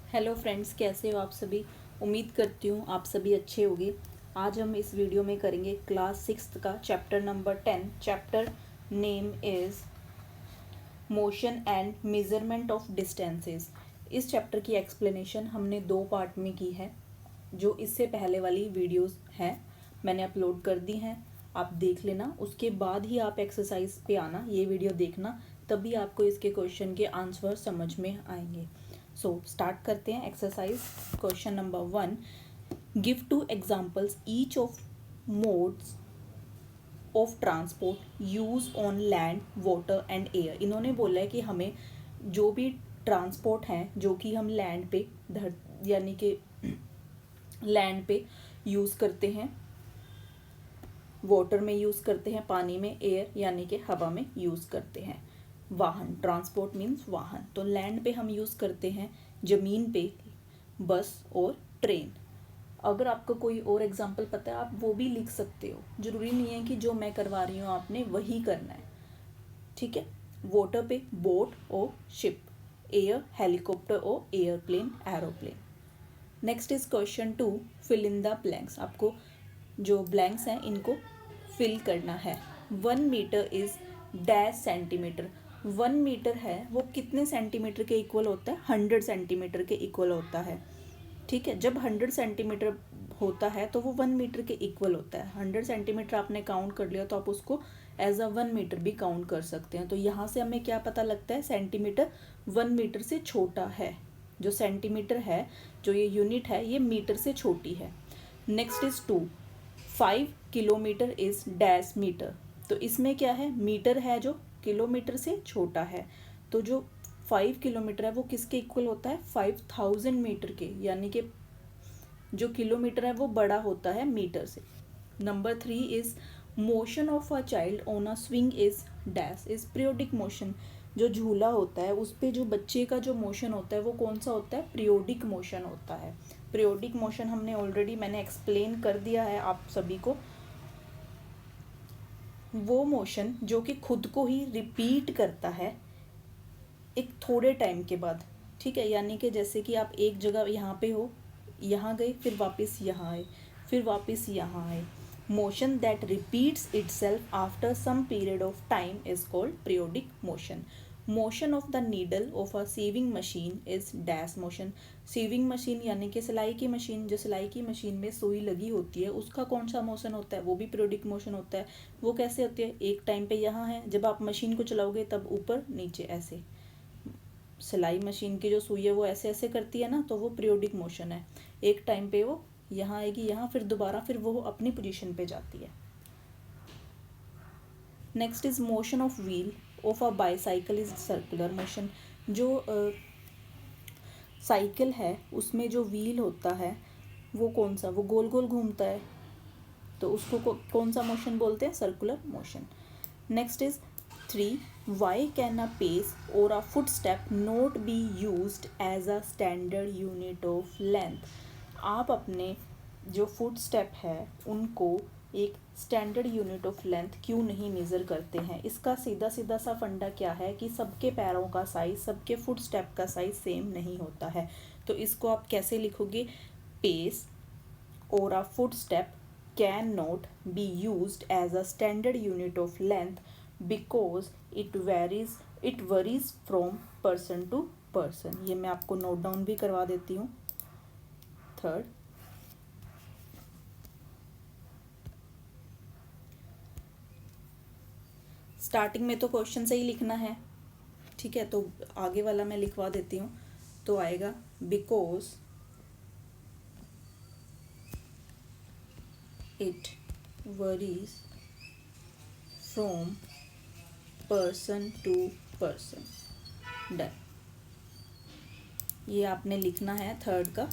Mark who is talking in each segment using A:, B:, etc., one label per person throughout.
A: Hello friends, कैसे हो आप सभी। उम्मीद करती हूँ आप सभी अच्छे होंगे। आज हम इस वीडियो में करेंगे क्लास 6 का chapter number 10। Chapter name is motion and measurement of distances. इस चैप्टर की एक्सप्लेनेशन हमने 2 पार्ट में की है। जो इससे पहले वाली वीडियोस हैं मैंने अपलोड कर दी हैं, आप देख लेना। उसके बाद ही आप एक्सरसाइज पे आना, ये वीडियो देखना, तभी आपको इसके क्वेश्चन के आंसर समझ में आएंगे। सो स्टार्ट करते हैं exercise. Question number 1, give 2 examples each of modes of transport use on land, water and air. इन्होंने बोला है कि हमें जो भी ट्रांसपोर्ट हैं जो कि हम लैंड पे यानी कि लैंड पे यूज़ करते हैं, वाटर में यूज़ करते हैं, पानी में, एयर यानी कि हवा में यूज़ करते हैं। वाहन, ट्रांसपोर्ट मीन्स वाहन। तो लैंड पे हम यूज़ करते हैं, ज़मीन पे बस और ट्रेन। अगर आपको कोई और एग्जांपल पता है आप वो भी लिख सकते हो, ज़रूरी नहीं है कि जो मैं करवा रही हूँ आपने वही करना है, ठीक है। वाटर पे बोट और शिप, एयर हेलीकॉप्टर और airplane, aeroplane. Next is question 2, fill in the blanks. आपको जो ब्लैंक्स हैं इनको फिल करना है। 1 metre is dash centimetre. 1 metre है वो कितने सेंटीमीटर के इक्वल होता है? 100 सेंटीमीटर के इक्वल होता है, ठीक है। जब 100 सेंटीमीटर होता है तो वो 1 मीटर के इक्वल होता है। 100 सेंटीमीटर आपने काउंट कर लिया तो आप उसको एज अ 1 मीटर भी काउंट कर सकते हैं। तो यहाँ से हमें क्या पता लगता है? सेंटीमीटर 1 मीटर से छोटा है। जो सेंटीमीटर है, जो ये यूनिट है, ये मीटर से छोटी है। Next is 2, 5 kilometre is dash metre. तो इसमें क्या है? मीटर है जो किलोमीटर से छोटा है। तो जो 5 किलोमीटर है वो किसके इक्वल होता है? 5000 मीटर के, यानी कि जो किलोमीटर है वो बड़ा होता है मीटर से। Number 3 is motion of a child on a swing is dash, is periodic motion. जो झूला होता है उस पर जो बच्चे का जो मोशन होता है वो कौन सा होता है? पीरियोडिक मोशन होता है। पीरियोडिक मोशन हमने ऑलरेडी मैंने एक्सप्लेन कर दिया है आप सभी को। वो मोशन जो कि खुद को ही रिपीट करता है एक थोड़े टाइम के बाद, ठीक है। यानी कि जैसे कि आप एक जगह यहाँ पे हो, यहाँ गए, फिर वापस यहाँ आए, फिर वापस यहाँ आए। Motion that repeats itself after some period of time is called periodic motion. Motion of the needle of a sewing machine is dash motion. Sewing machine यानी कि सिलाई की मशीन, जो सिलाई की मशीन में सुई लगी होती है उसका कौन सा मोशन होता है? वो भी पीरियोडिक मोशन होता है। वो कैसे होती है? एक टाइम पे यहाँ है, जब आप मशीन को चलाओगे तब ऊपर नीचे ऐसे। सिलाई मशीन की जो सुई है वो ऐसे ऐसे करती है ना, तो वो पीरियोडिक मोशन है। एक टाइम पे वो यहाँ आएगी, यहाँ, फिर दोबारा फिर वो अपनी पोजीशन पे जाती है। Next is motion of wheel of a bicycle is circular motion. जो साइकिल है उसमें जो व्हील होता है वो कौन सा? वो गोल गोल घूमता है, तो उसको कौन सा मोशन बोलते हैं? Circular motion. Next is 3, why can a pace और a foot step not be used as a standard unit of length. आप अपने जो फुट स्टेप है उनको एक स्टैंडर्ड यूनिट ऑफ लेंथ क्यों नहीं मेज़र करते हैं? इसका सीधा सीधा सा फंडा क्या है कि सबके पैरों का साइज़, सबके फुट स्टेप का साइज़ सेम नहीं होता है। तो इसको आप कैसे लिखोगे? Pace or a footstep cannot be used as a standard unit of length because it varies from person to person। ये मैं आपको नोट डाउन भी करवा देती हूँ। थर्ड, स्टार्टिंग में तो क्वेश्चन से ही लिखना है, ठीक है। तो आगे वाला मैं लिखवा देती हूँ, तो आएगा because it varies from person to person. Done. ये आपने लिखना है थर्ड का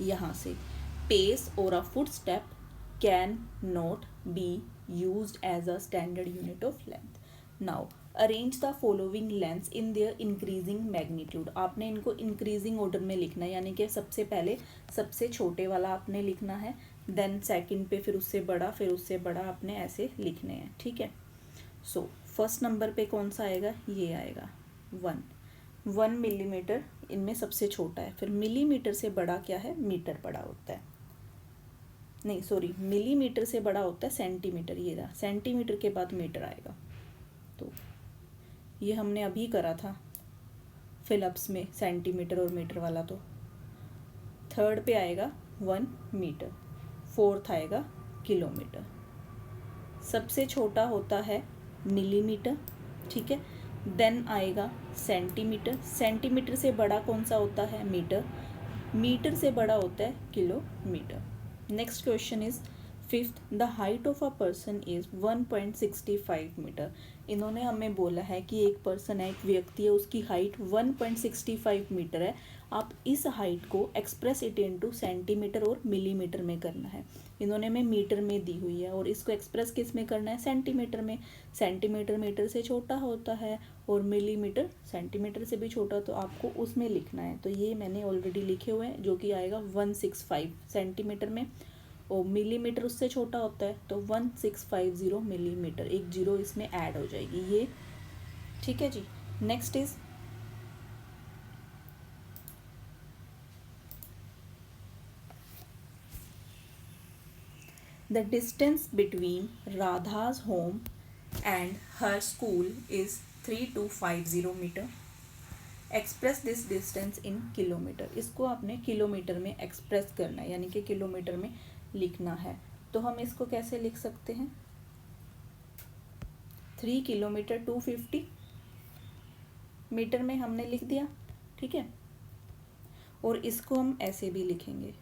A: यहाँ से। पेस और a foot step can not be used as a standard unit of length. Now arrange the following lengths in their increasing magnitude. आपने इनको इंक्रीजिंग ऑर्डर में लिखना है, यानी कि सबसे पहले सबसे छोटे वाला आपने लिखना है, देन सेकंड पे फिर उससे बड़ा, फिर उससे बड़ा, आपने ऐसे लिखने हैं, ठीक है। सो फर्स्ट नंबर पे कौन सा आएगा? ये आएगा 1। 1 मिलीमीटर इनमें सबसे छोटा है। फिर मिलीमीटर से बड़ा क्या है, मीटर बड़ा होता है, नहीं सॉरी, मिलीमीटर से बड़ा होता है सेंटीमीटर, ये रहा, सेंटीमीटर के बाद मीटर आएगा। तो ये हमने अभी करा था फिलअप्स में, सेंटीमीटर और मीटर वाला। तो थर्ड पे आएगा 1 मीटर, फोर्थ आएगा किलोमीटर, सबसे छोटा होता है मिलीमीटर, ठीक है। देन आएगा सेंटीमीटर, सेंटीमीटर से बड़ा कौन सा होता है, मीटर, मीटर से बड़ा होता है kilometer. Next question is fifth, the height of a person is 1.65 meter. इन्होंने हमें बोला है कि एक पर्सन है, एक व्यक्ति है, उसकी हाइट 1.65 मीटर है। आप इस हाइट को एक्सप्रेस इट इनटू सेंटीमीटर और मिलीमीटर में करना है। इन्होंने हमें मीटर में दी हुई है और इसको एक्सप्रेस किस में करना है, सेंटीमीटर में। सेंटीमीटर मीटर से छोटा होता है और मिलीमीटर सेंटीमीटर से भी छोटा, तो आपको उसमें लिखना है। तो ये मैंने ऑलरेडी लिखे हुए हैं, जो कि आएगा 165 सेंटीमीटर में, और मिलीमीटर उससे छोटा होता है तो 1650 मिलीमीटर, एक जीरो इसमें ऐड हो जाएगी ये, ठीक है जी। Next is the distance between Radha's home and her school is 3250 meter. Express this distance in kilometer. इसको आपने किलोमीटर में एक्सप्रेस करना है, यानी कि किलोमीटर में लिखना है। तो हम इसको कैसे लिख सकते हैं, 3 किलोमीटर 250 मीटर में हमने लिख दिया, ठीक है। और इसको हम ऐसे भी लिखेंगे,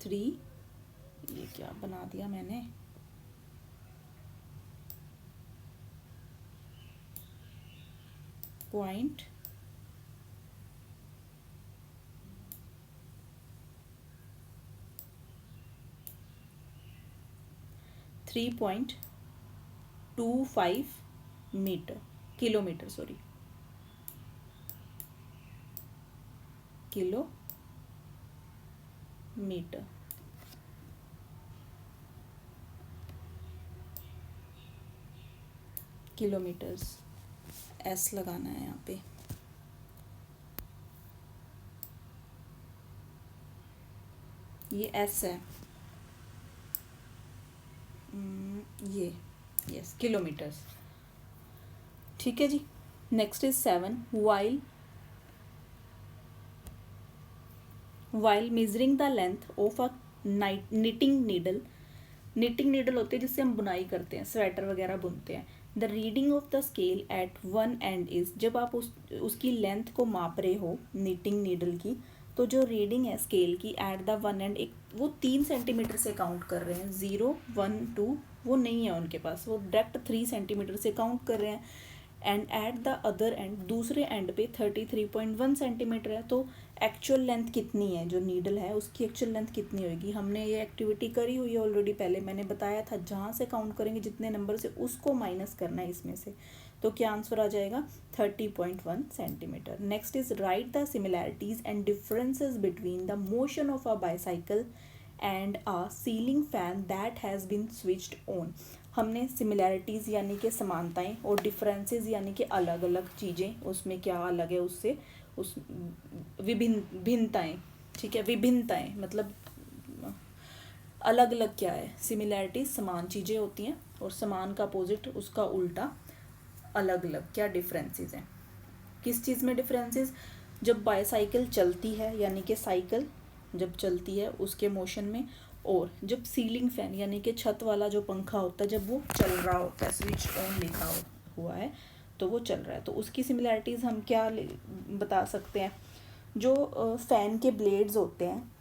A: 3, ये क्या बना दिया मैंने, point 3.25 meter, kilometer sorry, kilometer. Kilometers s लगाना है यहाँ पे। ये एस है, ये यस किलोमीटर्स, ठीक है जी। Next is 7, while measuring the length of a knitting needle. Knitting needle होती है जिससे हम बुनाई करते हैं, स्वेटर वगैरह बुनते हैं। The reading of the scale eight one and is, जब आप उसकी लेंथ को माप रहे हो निटिंग नीडल की, तो जो रीडिंग है स्केल की एट द वन एंड, एक वो 3 सेंटीमीटर से काउंट कर रहे हैं, 0 1 2 वो नहीं है उनके पास, वो डायरेक्ट 3 सेंटीमीटर से काउंट कर रहे हैं। And at the other and, दूसरे एंड पे 33.1 सेंटीमीटर है। तो एक्चुअल लेंथ कितनी है, जो नीडल है उसकी एक्चुअल लेंथ कितनी होगी। हमने ये एक्टिविटी करी हुई है ऑलरेडी, पहले मैंने बताया था, जहाँ से काउंट करेंगे जितने नंबर से उसको माइनस करना है इसमें से। तो क्या आंसर आ जाएगा, 30.1 centimeter. Next is write the similarities and differences between the motion of a bicycle and a ceiling fan that has been switched on. हमने सिमिलैरिटीज़ यानी कि समानताएं और डिफरेंसेस यानी कि अलग अलग चीज़ें, उसमें क्या अलग है उससे, उस भिन्नताएं, ठीक है, विभिन्नताएं मतलब अलग अलग क्या है। सिमिलैरिटीज समान चीज़ें होती हैं और समान का अपोजिट उसका उल्टा अलग अलग क्या डिफरेंसेस हैं। किस चीज़ में डिफरेंसेस, जब बाईसाइकिल चलती है यानी कि साइकिल जब चलती है उसके मोशन में, और जब सीलिंग फैन यानी कि छत वाला जो पंखा होता है जब वो चल रहा होता है, स्विच ऑन लिखा हुआ है तो वो चल रहा है, तो उसकी सिमिलैरिटीज़ हम क्या बता सकते हैं। जो फ़ैन के ब्लेड्स होते हैं,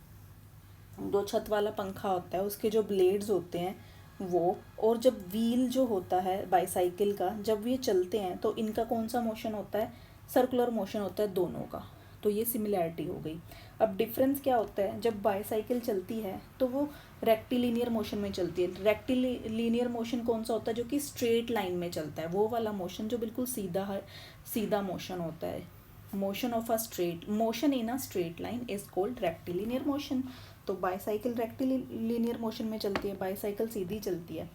A: जो छत वाला पंखा होता है उसके जो ब्लेड्स होते हैं वो, और जब व्हील जो होता है बाईसाइकिल का, जब ये चलते हैं तो इनका कौन सा मोशन होता है, सर्कुलर मोशन होता है दोनों का। तो ये सिमिलैरिटी हो गई। अब डिफरेंस क्या होता है, जब बाईसाइकिल चलती है तो वो रेक्टिलिनियर मोशन में चलती है। रेक्टिलिनियर मोशन कौन सा होता है, जो कि स्ट्रेट लाइन में चलता है, वो वाला मोशन जो बिल्कुल सीधा है, सीधा मोशन होता है। Motion of a straight motion in a straight line is called rectilinear motion. तो बाईसाइकिल रेक्टिलिनियर मोशन में चलती है, बाईसाइकिल सीधी चलती है।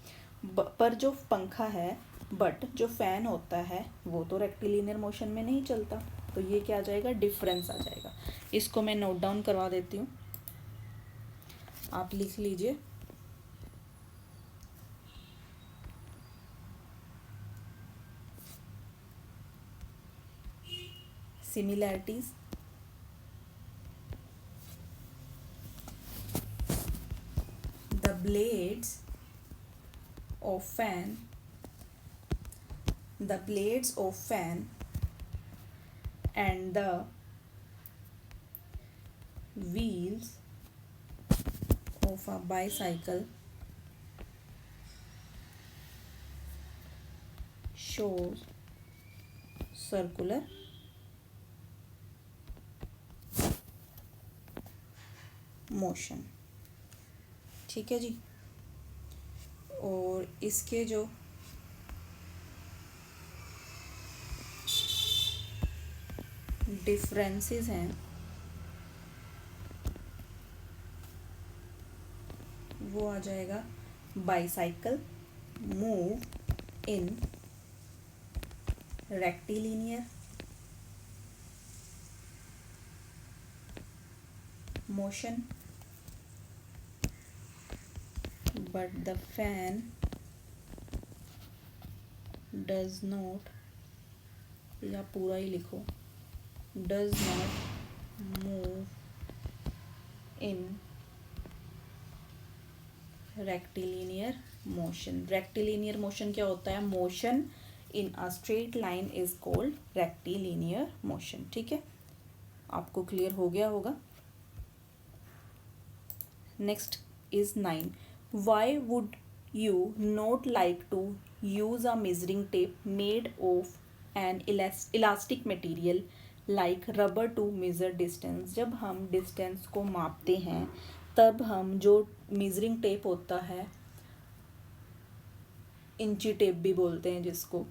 A: पर जो पंखा है, बट जो फैन होता है वो तो रेक्टिलिनियर मोशन में नहीं चलता। तो ये क्या आ जाएगा, डिफरेंस आ जाएगा। इसको मैं नोट डाउन करवा देती हूँ, आप लिख लीजिए। Similarities, the blades of fan, the blades of fan and the wheels of a bicycle shows circular motion। ठीक है जी। और इसके जो डिफरेंसेस हैं वो आ जाएगा, bicycle move in rectilinear motion but the fan does not, या पूरा ही लिखो, does not move in rectilinear motion. Rectilinear motion क्या होता है, motion in a straight line is called rectilinear motion. ठीक है, आपको क्लियर हो गया होगा। Next is 9, why would you not like to use a measuring tape made of an elastic material like rubber to measure distance. जब हम distance को मापते हैं तब हम जो मेजरिंग टेप होता है, इंची टेप भी बोलते हैं जिसको,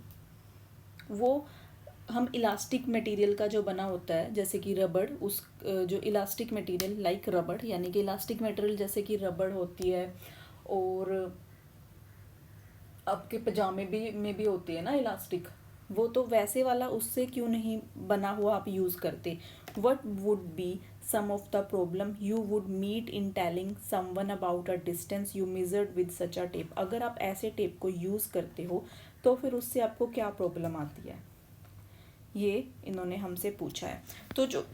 A: वो हम इलास्टिक मटेरियल का जो बना होता है जैसे कि रबड़, उस जो इलास्टिक मटेरियल लाइक रबड़, यानी कि इलास्टिक मटेरियल जैसे कि रबड़ होती है, और आपके पजामे भी में भी होती है ना इलास्टिक, वो तो वैसे वाला उससे क्यों नहीं बना हुआ आप यूज़ करते। What would be some of the problem you would meet in telling someone about a distance you measured with such a tape. अगर आप ऐसे टेप को यूज़ करते हो तो फिर उससे आपको क्या प्रॉब्लम आती है, ये इन्होंने हमसे पूछा है। तो जो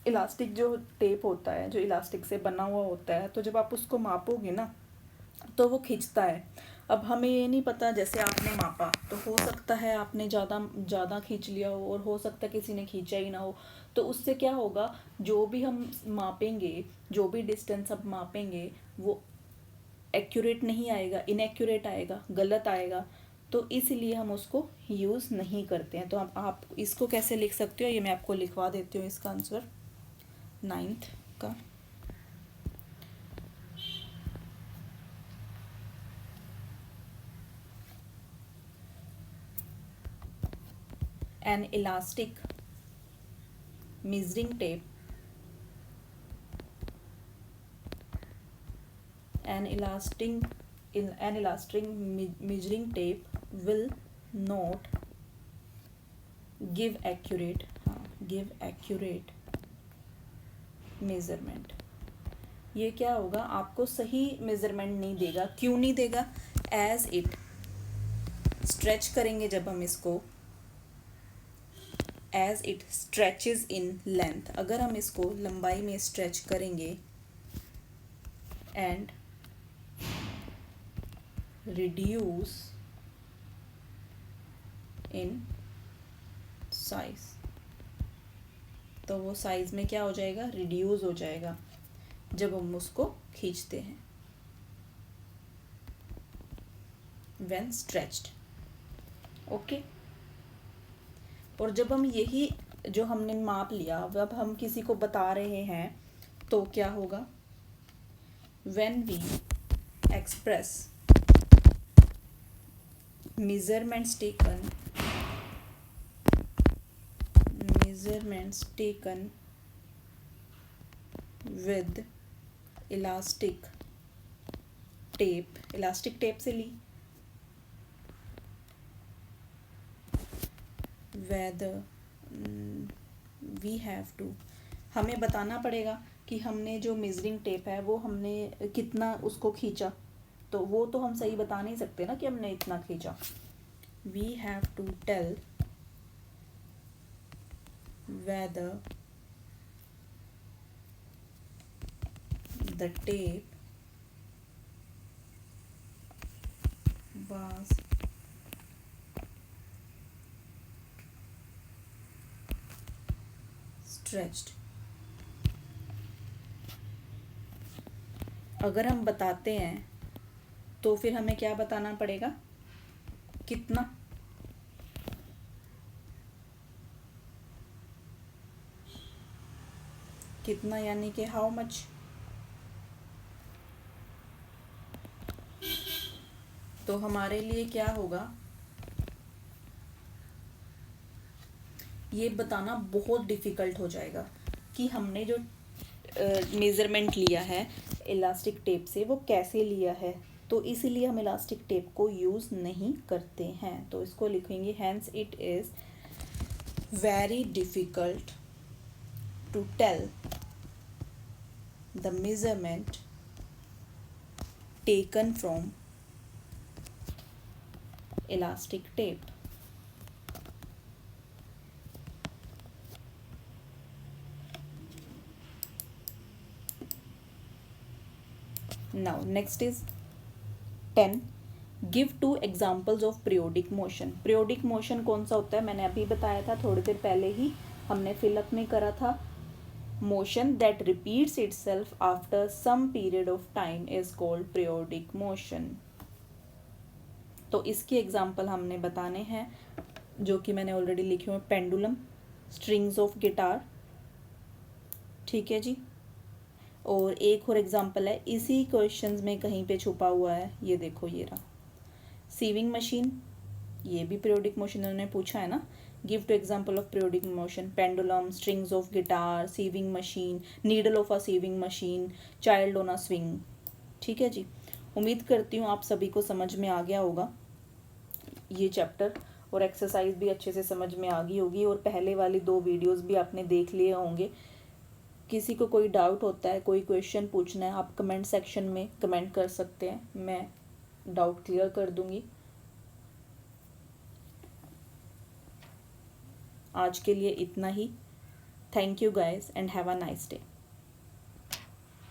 A: इलास्टिक जो टेप होता है, जो इलास्टिक से बना हुआ होता है, तो जब आप उसको मापोगे ना तो वो खींचता है। अब हमें ये नहीं पता, जैसे आपने मापा तो हो सकता है आपने ज़्यादा खींच लिया हो, और हो सकता है किसी ने खींचा ही ना हो। तो उससे क्या होगा, जो भी हम मापेंगे, जो भी डिस्टेंस अब मापेंगे वो एक्यूरेट नहीं आएगा, इनएक्यूरेट आएगा, गलत आएगा। तो इसलिए हम उसको यूज़ नहीं करते हैं। तो आप इसको कैसे लिख सकते हो, ये मैं आपको लिखवा देती हूँ इसका आंसर 9th का। An elastic measuring tape, an elastic measuring tape will not give accurate measurement। ये क्या होगा, आपको सही मेजरमेंट नहीं देगा। क्यों नहीं देगा, एज इट स्ट्रेच करेंगे जब हम इसको, as it stretches in length, अगर हम इसको लंबाई में स्ट्रेच करेंगे, एंड रिड्यूस इन साइज, तो वो साइज में क्या हो जाएगा, रिड्यूस हो जाएगा जब हम उसको खींचते हैं, व्हेन स्ट्रेच्ड। ओके। और जब हम यही जो हमने माप लिया, अब हम किसी को बता रहे हैं तो क्या होगा, when we express measurements taken with elastic tape से ली, whether we have to, हमें बताना पड़ेगा कि हमने जो मेजरिंग टेप है वो हमने कितना उसको खींचा, तो वो तो हम सही बता नहीं सकते ना कि हमने इतना खींचा. We have to tell whether the tape was stretched. अगर हम बताते हैं तो फिर हमें क्या बताना पड़ेगा, कितना. कितना यानी कि हाउ मच. तो हमारे लिए क्या होगा, ये बताना बहुत डिफ़िकल्ट हो जाएगा कि हमने जो मेज़रमेंट लिया है इलास्टिक टेप से वो कैसे लिया है, तो इसीलिए हम इलास्टिक टेप को यूज़ नहीं करते हैं. तो इसको लिखेंगे hence it is very difficult to tell the measurement taken from elastic tape. Now next is 10. Give 2 examples of periodic motion. Periodic motion कौन सा होता है, मैंने अभी बताया था, थोड़ी देर पहले ही हमने फिलअप में करा था. Motion that repeats itself after some period of time is called periodic motion. तो इसके एग्जाम्पल हमने बताने हैं जो कि मैंने ऑलरेडी लिखे हुए, पेंडुलम, स्ट्रिंग्स ऑफ गिटार. ठीक है जी. और एक और एग्जाम्पल है इसी क्वेश्चंस में कहीं पे छुपा हुआ है, ये देखो ये रहा, सीविंग मशीन. ये भी पीरियोडिक मोशन उन्होंने पूछा है ना. Give two example of periodic motion, pendulum, strings of guitar, sewing machine, needle of a sewing machine, child on a swing. ठीक है जी. उम्मीद करती हूँ आप सभी को समझ में आ गया होगा ये चैप्टर, और एक्सरसाइज भी अच्छे से समझ में आ गई होगी, और पहले वाली 2 वीडियोस भी आपने देख लिए होंगे. किसी को कोई डाउट होता है, कोई क्वेश्चन पूछना है, आप कमेंट सेक्शन में कमेंट कर सकते हैं, मैं डाउट क्लियर कर दूंगी. आज के लिए इतना ही. Thank you guys and have a nice day.